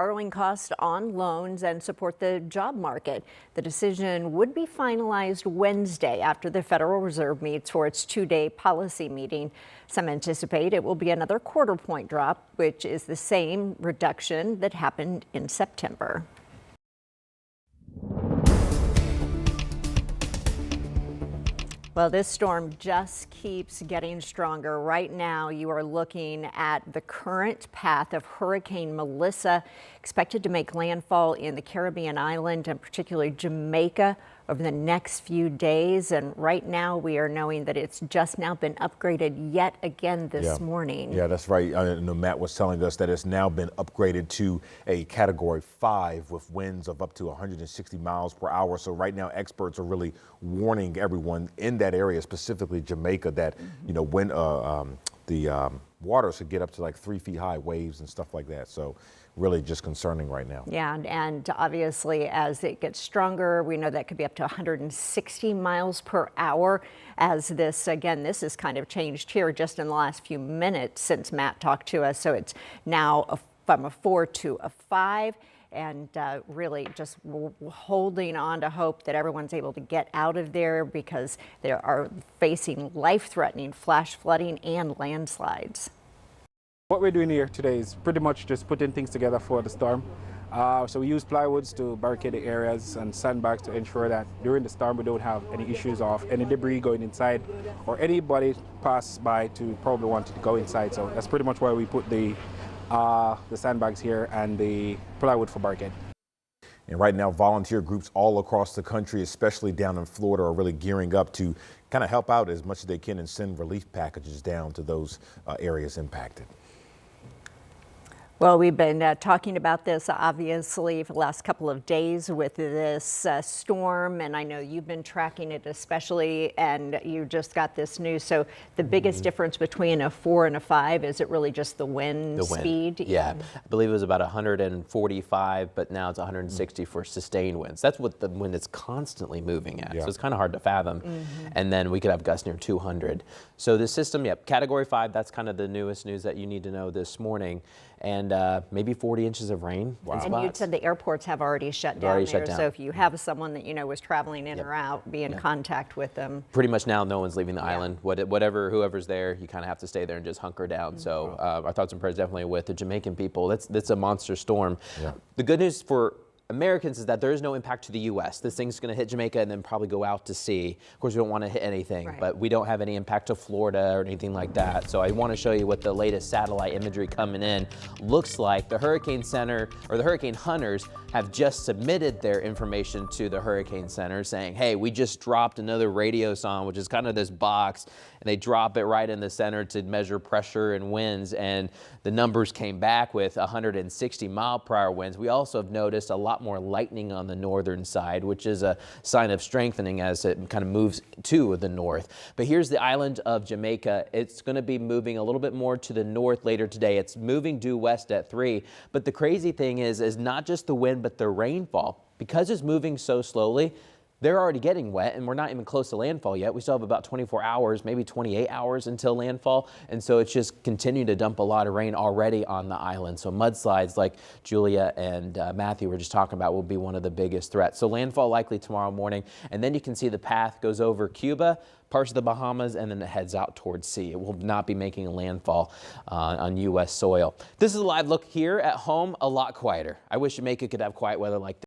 borrowing costs on loans and support the job market. The decision would be finalized Wednesday after the Federal Reserve meets for its two-day policy meeting. Some anticipate it will be another quarter-point drop, which is the same reduction that happened in September. Well, this storm just keeps getting stronger. Right now, you are looking at the current path of Hurricane Melissa, expected to make landfall in the Caribbean island and particularly Jamaica over the next few days. And right now, we are knowing that it's just now been upgraded yet again this morning. Yeah, that's right. I know Matt was telling us that it's now been upgraded to a Category 5 with winds of up to 160 miles per hour. So right now, experts are really warning everyone in that area, specifically Jamaica, that when the waters could get up to like 3 feet high, waves and stuff like that. So really just concerning right now. Yeah, and obviously as it gets stronger, we know that could be up to 160 miles per hour as this has kind of changed here just in the last few minutes since Matt talked to us. So it's now from a 4 to a 5. And really just holding on to hope that everyone's able to get out of there because they are facing life-threatening flash flooding and landslides. What we're doing here today is pretty much just putting things together for the storm. So we use plywoods to barricade the areas and sandbags to ensure that during the storm we don't have any issues of any debris going inside or anybody pass by to probably want to go inside. So that's pretty much why we put the sandbags here and the plywood for barricade. And right now, volunteer groups all across the country, especially down in Florida, are really gearing up to kind of help out as much as they can and send relief packages down to those areas impacted. Well, we've been talking about this obviously for the last couple of days with this storm, and I know you've been tracking it especially, and you just got this news. So the biggest difference between a 4 and a 5, is it really just the wind speed? Yeah, I believe it was about 145, but now it's 160 for sustained winds. That's what the wind is constantly moving at, so it's kind of hard to fathom. And then we could have gusts near 200. So the system, Category 5, that's kind of the newest news that you need to know this morning. And maybe 40 inches of rain. Wow. And you said the airports have already shut down there. So if you have someone that was traveling in or out, be in contact with them. Pretty much now, no one's leaving the island. Whoever's there, you kind of have to stay there and just hunker down. So our thoughts and prayers definitely with the Jamaican people. That's a monster storm. The good news for Americans is that there is no impact to the U.S. This thing's going to hit Jamaica and then probably go out to sea. Of course, we don't want to hit anything, but we don't have any impact to Florida or anything like that. So I want to show you what the latest satellite imagery coming in looks like. The Hurricane Center, or the Hurricane Hunters, have just submitted their information to the Hurricane Center saying, hey, we just dropped another radio song, which is kind of this box, and they drop it right in the center to measure pressure and winds, and the numbers came back with 160 mile-per-hour winds. We also have noticed a lot more lightning on the northern side, which is a sign of strengthening as it kind of moves to the north. But here's the island of Jamaica. It's going to be moving a little bit more to the north later today. It's moving due west at 3. But the crazy thing is not just the wind, but the rainfall. Because it's moving so slowly, they're already getting wet, and we're not even close to landfall yet. We still have about 24 hours, maybe 28 hours until landfall. And so it's just continuing to dump a lot of rain already on the island. So mudslides like Julia and Matthew were just talking about will be one of the biggest threats. So landfall likely tomorrow morning. And then you can see the path goes over Cuba, parts of the Bahamas, and then it heads out towards sea. It will not be making a landfall on U.S. soil. This is a live look here at home, a lot quieter. I wish Jamaica could have quiet weather like this.